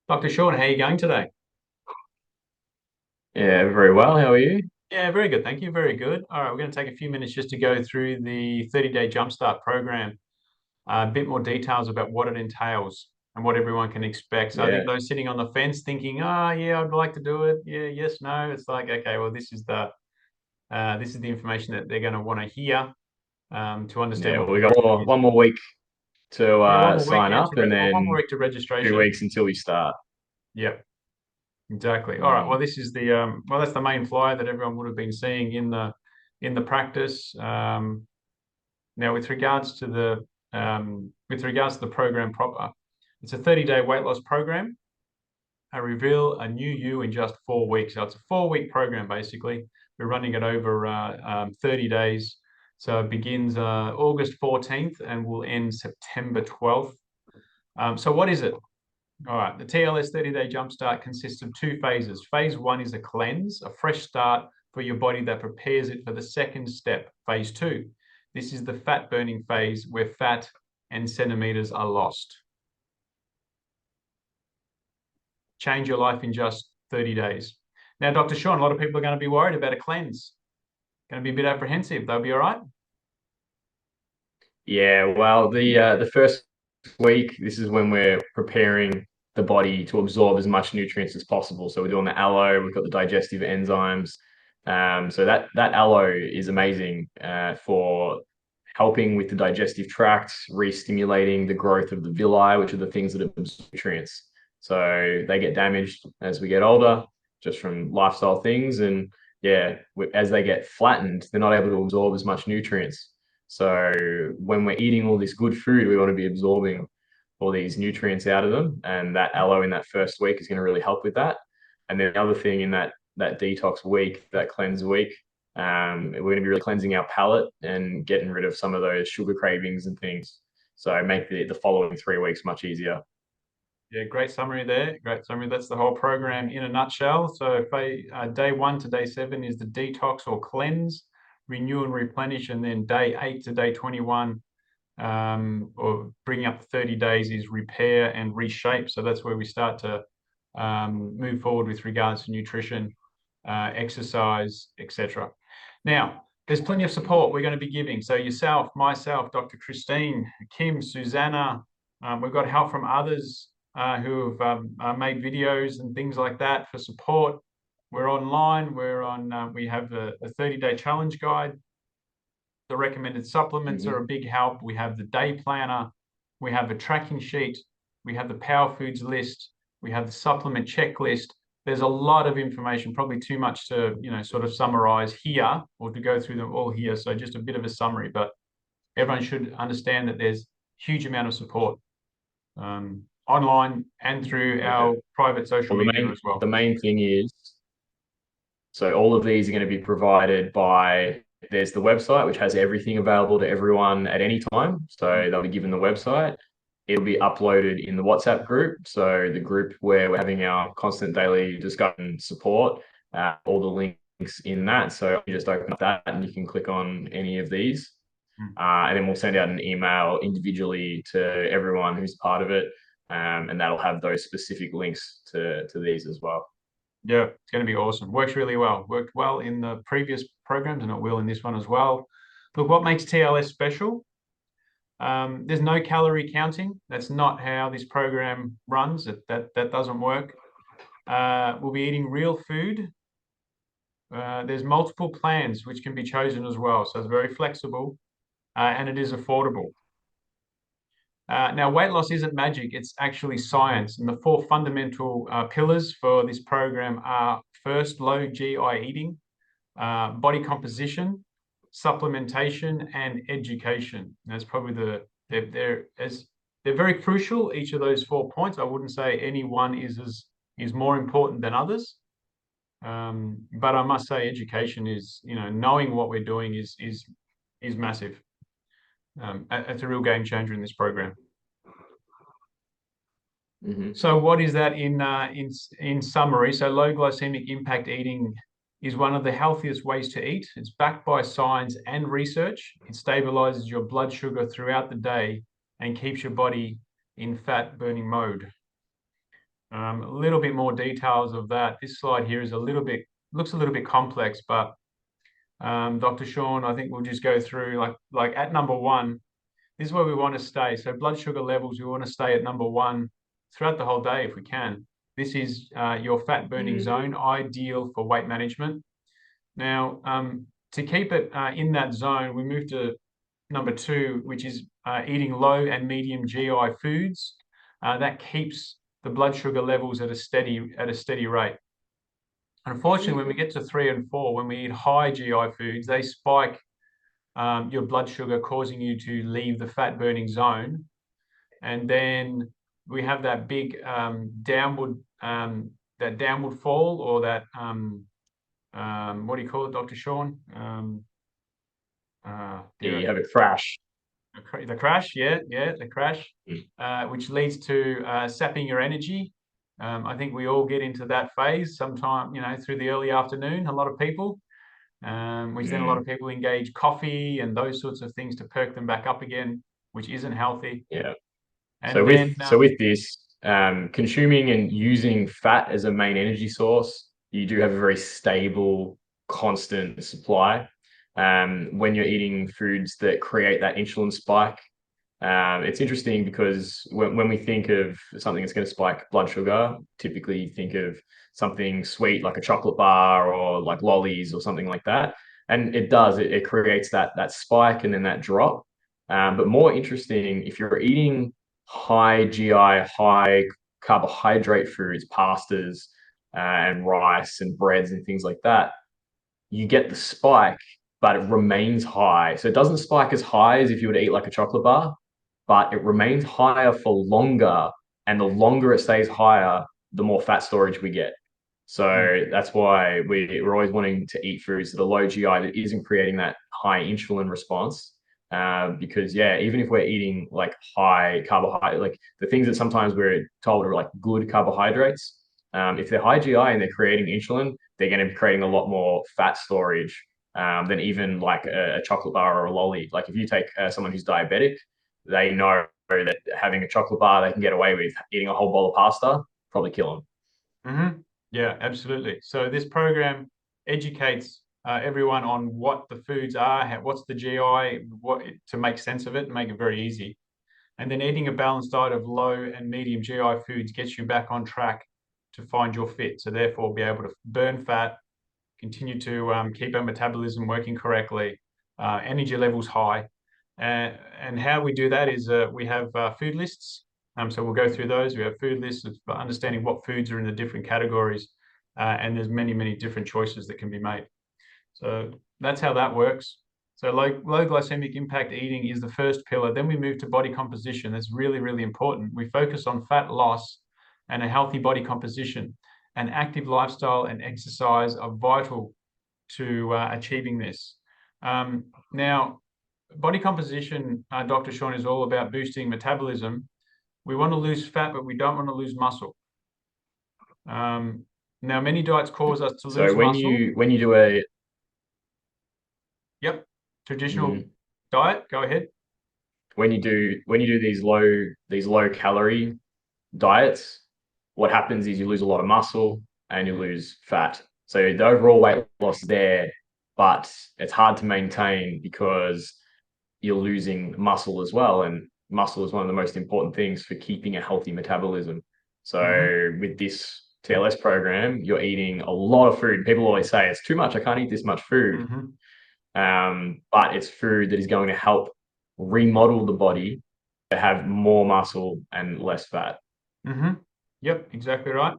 Dr. Sean, how are you going today? Yeah, very well. How are you? Yeah, very good. Thank you. Very good. All right, we're going to take a few minutes just to go through the 30-day Jumpstart program, a bit more details about what it entails and what everyone can expect. So I think Yeah, those sitting on the fence thinking, oh, yeah, I'd like to do it. Yeah, yes, no. It's like, okay, well, this is the information that they're going to want to hear to understand yeah. what Well, the we got program is. one more week to Yeah, one more week. sign Yeah, up, and one more then week to 2 weeks registration. until we start. Yep. Exactly. All right. Well, Mm. this is that's the main flyer that everyone would have been seeing in the practice. Now, with regards to the program proper, it's a 30-day weight loss program. I reveal a new you in just 4 weeks. So it's a 4-week program basically. We're running it over 30 days. So it begins August 14th and will end September 12th. So what is it? All right, the TLS 30-day jumpstart consists of two phases. Phase one is a cleanse, a fresh start for your body that prepares it for the second step, phase two. This is the fat burning phase where fat and centimeters are lost. Change your life in just 30 days. Now, Dr. Sean, a lot of people are going to be worried about a cleanse, going to be a bit apprehensive. They'll be all right. Yeah, well, the first week, this is when we're preparing the body to absorb as much nutrients as possible. So we're doing the aloe, we've got the digestive enzymes. So that aloe is amazing for helping with the digestive tract, re-stimulating the growth of the villi, which are the things that absorb nutrients. So they get damaged as we get older, just from lifestyle things, and yeah, as they get flattened, they're not able to absorb as much nutrients. So when we're eating all this good food, we want to be absorbing all these nutrients out of them, and that aloe in that first week is going to really help with that. And then the other thing in that detox week, that cleanse week, we're going to be really cleansing our palate and getting rid of some of those sugar cravings and things. So make the following 3 weeks much easier. Yeah, great summary there. Great summary. That's the whole program in a nutshell. So, day one to day seven is the detox or cleanse, renew and replenish, and then day 8 to day 21, or bringing up to 30 days, is repair and reshape. So that's where we start to move forward with regards to nutrition, exercise, etc. Now, there's plenty of support we're going to be giving. So yourself, myself, Dr. Christine, Kim, Susanna, we've got help from others who have made videos and things like that for support. We're online. We have a 30-day challenge guide. The recommended supplements are Mm-hmm. a big help. We have the day planner. We have a tracking sheet. We have the power foods list. We have the supplement checklist. There's a lot of information, probably too much to, sort of summarize here or to go through them all here. So just a bit of a summary, but everyone should understand that there's huge amount of support online and through Okay. our private social Well, media as the well. main thing is, so all of these are going to be provided by, there's the website, which has everything available to everyone at any time. So they'll be given the website. It'll be uploaded in the WhatsApp group. So the group where we're having our constant daily discussion support, all the links in that. So you just open up that and you can click on any of these. Mm. And then we'll send out an email individually to everyone who's part of it. And that'll have those specific links to these as well. Yeah, it's going to be awesome. Works really well. Worked well in the previous programs and it will in this one as well. Look, what makes TLS special? There's no calorie counting. That's not how this program runs. That doesn't work. We'll be eating real food. There's multiple plans which can be chosen as well. So it's very flexible and it is affordable. Now, weight loss isn't magic, it's actually science. And the four fundamental pillars for this program are first, low GI eating, body composition, supplementation, and education. That's probably they're very crucial, each of those 4 points. I wouldn't say any one is more important than others. But I must say education is, knowing what we're doing is massive. It's a real game changer in this program. Mm-hmm. So what is that in summary? So low glycemic impact eating is one of the healthiest ways to eat. It's backed by science and research. It stabilizes your blood sugar throughout the day and keeps your body in fat burning mode. A little bit more details of that. This slide here is looks a little bit complex, but Dr. Sean, I think we'll just go through like at number one. This is where we want to stay. So blood sugar levels, we want to stay at number one throughout the whole day if we can. This is your fat burning zone, ideal for weight management. Now, to keep it in that zone, we move to number two, which is eating low and medium GI foods. That keeps the blood sugar levels at a steady rate. Unfortunately, when we get to 3 and 4, when we eat high GI foods, they spike your blood sugar, causing you to leave the fat burning zone. And then we have that big downward fall, or that what do you call it, Dr. Sean? You have a crash. The crash, the crash, which leads to sapping your energy. I think we all get into that phase sometime, through the early afternoon, a lot of people, which then a lot of people engage coffee and those sorts of things to perk them back up again, which isn't healthy. Yeah. And So then, with this, consuming and using fat as a main energy source, you do have a very stable, constant supply. When you're eating foods that create that insulin spike, it's interesting because when we think of something that's going to spike blood sugar, typically you think of something sweet like a chocolate bar or like lollies or something like that. And it does, it creates that spike and then that drop. But more interesting, if you're eating high GI, high carbohydrate foods, pastas, and rice and breads and things like that, you get the spike, but it remains high. So it doesn't spike as high as if you were to eat like a chocolate bar, but it remains higher for longer. And the longer it stays higher, the more fat storage we get. So that's why we're always wanting to eat foods that are low GI that isn't creating that high insulin response. Because even if we're eating like high carbohydrate, like the things that sometimes we're told are like good carbohydrates, if they're high GI and they're creating insulin, they're going to be creating a lot more fat storage than even like a chocolate bar or a lolly. Like if you take someone who's diabetic, they know that having a chocolate bar they can get away with. Eating a whole bowl of pasta probably kill them. Yeah, absolutely. So this program educates everyone on what the foods are, what's the GI, to make sense of it and make it very easy. And then eating a balanced diet of low and medium GI foods gets you back on track to find your fit. So therefore, be able to burn fat, continue to keep our metabolism working correctly, energy levels high. And how we do that is we have food lists. So we'll go through those. We have food lists of understanding what foods are in the different categories, and there's many different choices that can be made. So that's how that works. So low glycemic impact eating is the first pillar. Then we move to body composition. That's really important. We focus on fat loss and a healthy body composition. An active lifestyle and exercise are vital to achieving this. Now, body composition, Dr. Sean, is all about boosting metabolism. We want to lose fat, but we don't want to lose muscle. Now, many diets cause us to lose muscle. When you do a Yep, traditional diet. Go ahead. When you do these low calorie diets, what happens is you lose a lot of muscle and you lose fat. So the overall weight loss is there, but it's hard to maintain because you're losing muscle as well. And muscle is one of the most important things for keeping a healthy metabolism. So with this TLS program, you're eating a lot of food. People always say it's too much. I can't eat this much food. But it's food that is going to help remodel the body to have more muscle and less fat. Yep, exactly right.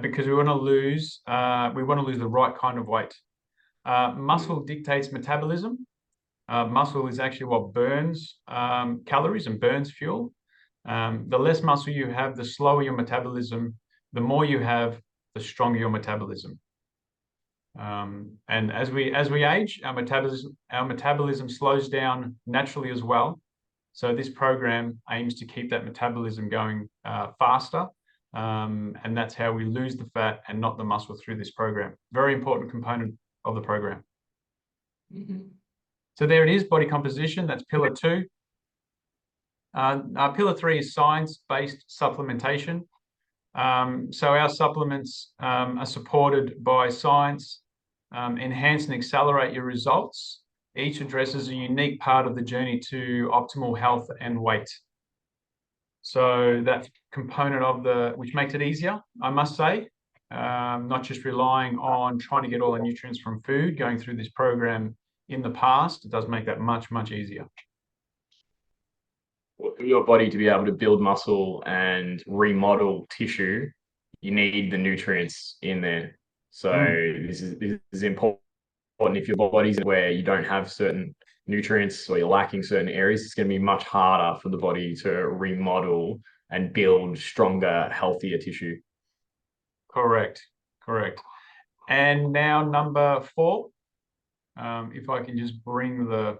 Because we want to lose the right kind of weight. Muscle dictates metabolism. Muscle is actually what burns calories and burns fuel. The less muscle you have, the slower your metabolism. The more you have, the stronger your metabolism. And as we age, our metabolism slows down naturally as well. So this program aims to keep that metabolism going faster, and that's how we lose the fat and not the muscle through this program. Very important component of the program. So there it is, body composition. That's pillar 2. Pillar 3 is science-based supplementation. So our supplements are supported by science, enhance and accelerate your results. Each addresses a unique part of the journey to optimal health and weight. So that component of which makes it easier, I must say, not just relying on trying to get all the nutrients from food, going through this program in the past, it does make that much, much easier. For your body to be able to build muscle and remodel tissue, you need the nutrients in there. So this is important. If your body's where you don't have certain nutrients or you're lacking certain areas, it's going to be much harder for the body to remodel and build stronger, healthier tissue. Correct. And now number 4, if I can just bring the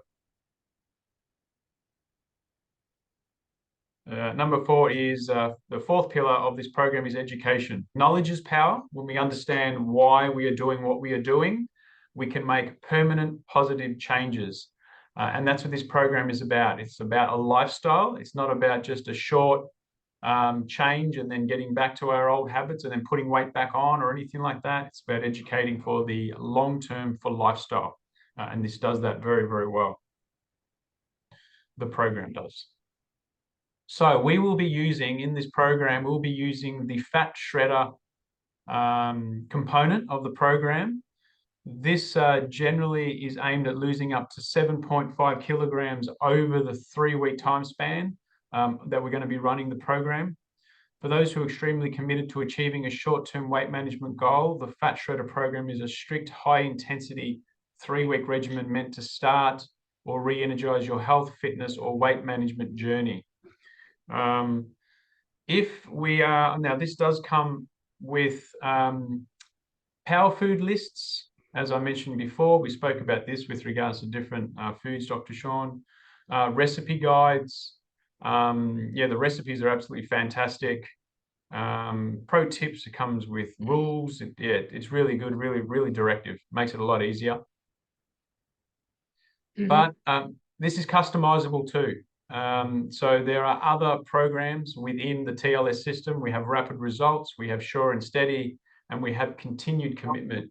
number 4 is the 4th pillar of this program is education. Knowledge is power. When we understand why we are doing what we are doing, we can make permanent positive changes. And that's what this program is about. It's about a lifestyle. It's not about just a short change and then getting back to our old habits and then putting weight back on or anything like that. It's about educating for the long term for lifestyle. And this does that very, very well. The program does. So we will be using, in this program, we'll be using the fat shredder component of the program. This generally is aimed at losing up to 7.5 kilograms over the 3-week time span that we're going to be running the program. For those who are extremely committed to achieving a short-term weight management goal, the Fat Shredder program is a strict, high-intensity 3-week regimen meant to start or re-energize your health, fitness, or weight management journey. Now this does come with power food lists. As I mentioned before, we spoke about this with regards to different foods, Dr. Sean. Recipe guides. The recipes are absolutely fantastic. Pro tips, it comes with rules. It's really good, really, really directive. Makes it a lot easier. But this is customizable too. So there are other programs within the TLS system. We have rapid results, we have sure and steady, and we have continued commitment.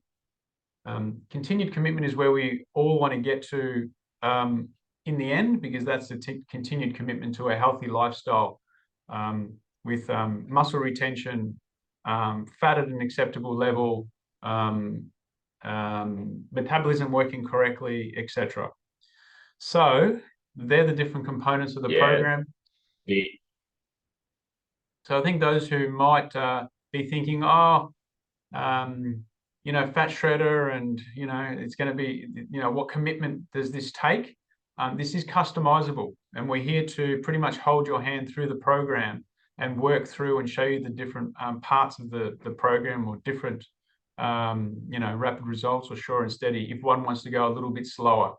Continued commitment is where we all want to get to in the end, because that's the continued commitment to a healthy lifestyle with muscle retention, fat at an acceptable level, metabolism working correctly, etc. So they're the different components of the program. So I think those who might be thinking, fat shredder and, it's going to be, what commitment does this take? This is customizable, and we're here to pretty much hold your hand through the program and work through and show you the different parts of the program, or different, rapid results or sure and steady if one wants to go a little bit slower.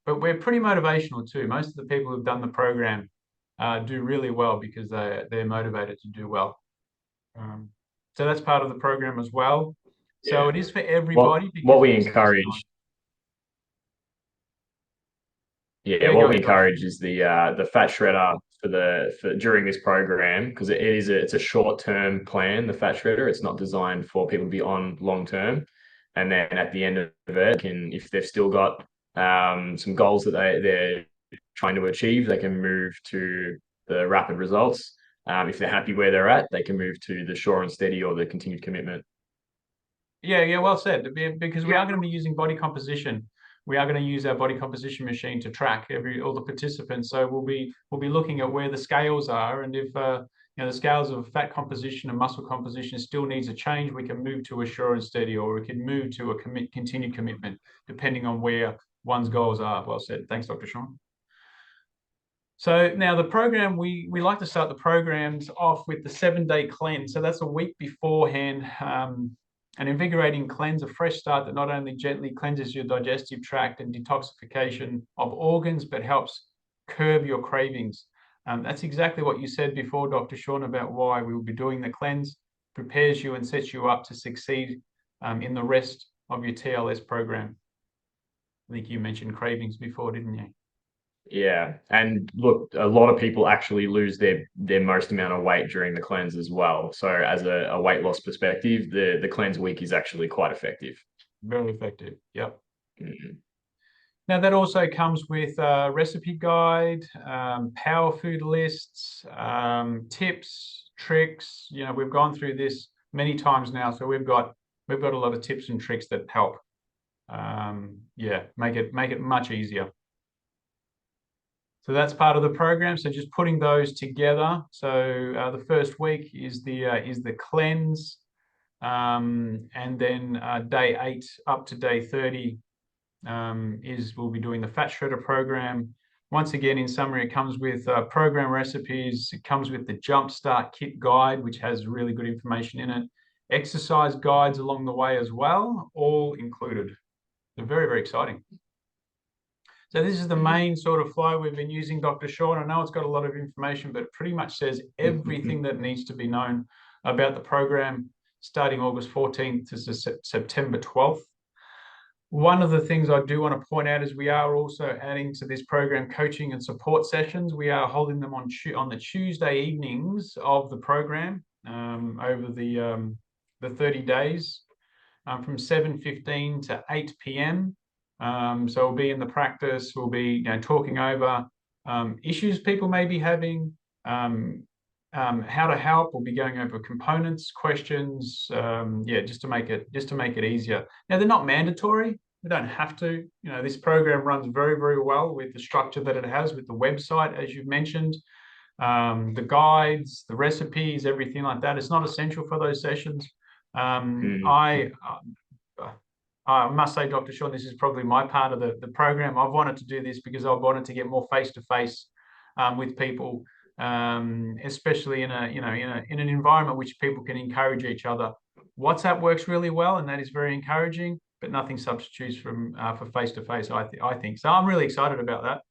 But we're pretty motivational too. Most of the people who've done the program do really well because they're motivated to do well. So that's part of the program as well. So it is for everybody. What we encourage. What we encourage is the fat shredder for during this program, because it's a short-term plan. The fat shredder, it's not designed for people to be on long-term. And then at the end of it, if they've still got some goals that they're trying to achieve, they can move to the rapid results. If they're happy where they're at, they can move to the sure and steady or the continued commitment. Yeah, well said. Because we are going to be using body composition. We are going to use our body composition machine to track all the participants. So we'll be looking at where the scales are, and if the scales of fat composition and muscle composition still needs a change, we can move to a sure and steady, or we can move to a continued commitment, depending on where one's goals are. Well said. Thanks, Dr. Sean. So now the program, we like to start the programs off with the 7-day cleanse. So that's a week beforehand. An invigorating cleanse, a fresh start that not only gently cleanses your digestive tract and detoxification of organs, but helps curb your cravings. That's exactly what you said before, Dr. Sean, about why we will be doing the cleanse. Prepares you and sets you up to succeed in the rest of your TLS program. I think you mentioned cravings before, didn't you? Yeah, and look, a lot of people actually lose their most amount of weight during the cleanse as well. So as a weight loss perspective, the cleanse week is actually quite effective. Very effective. Yep. Mhm. Now that also comes with a recipe guide, power food lists, tips, tricks. You know, we've gone through this many times now, so we've got a lot of tips and tricks that help. Yeah, make it much easier. So that's part of the program. So just putting those together. So the first week is the cleanse, and then day 8 up to day 30 is we'll be doing the fat shredder program. Once again, in summary, it comes with program recipes. It comes with the Jumpstart Kit guide, which has really good information in it. Exercise guides along the way as well, all included. They're very, very exciting. So this is the main sort of flow we've been using, Dr. Sean. I know it's got a lot of information, but it pretty much says everything that needs to be known about the program starting August 14th to September 12th. One of the things I do want to point out is we are also adding to this program coaching and support sessions. We are holding them on the Tuesday evenings of the program over the 30 days from 7:15 to 8 p.m. So we'll be in the practice. We'll be talking over issues people may be having, how to help. We'll be going over components, questions, yeah, just to make it easier. Now they're not mandatory. We don't have to. This program runs very, very well with the structure that it has, with the website, as you've mentioned, the guides, the recipes, everything like that. It's not essential for those sessions. Mm. I must say, Dr. Sean, this is probably my part of the program. I've wanted to do this because I've wanted to get more face-to-face with people, especially in an environment which people can encourage each other. WhatsApp works really well, and that is very encouraging, but nothing substitutes for face-to-face, I think. So I'm really excited about that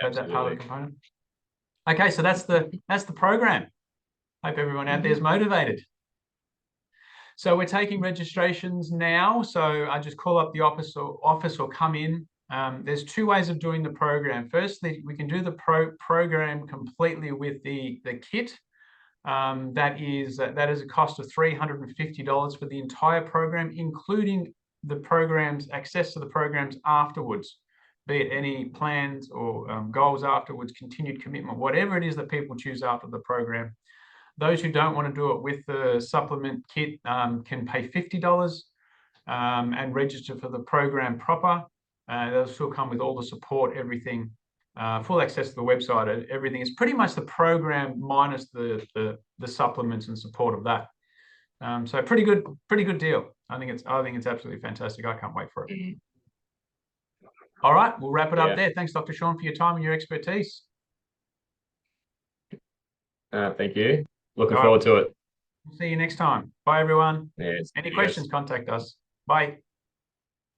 part of the Absolutely. component. Okay, so that's the program. Hope everyone out there is motivated. So we're taking registrations now. So I just call up the office or come in. There's two ways of doing the program. Firstly, we can do the program completely with the kit. That is a cost of $350 for the entire program, including the programs, access to the programs afterwards, be it any plans or goals afterwards, continued commitment, whatever it is that people choose after the program. Those who don't want to do it with the supplement kit can pay $50 and register for the program proper. They'll still come with all the support, everything, full access to the website. Everything is pretty much the program minus the supplements and support of that. So pretty good deal. I think it's absolutely fantastic. I can't wait for it. All right, we'll wrap it up Yeah. there. Thanks, Dr. Sean, for your time and your expertise. Thank you. Looking All right, forward to it. see you next time. Bye, everyone. Yeah, Any yes. questions, contact us. Bye.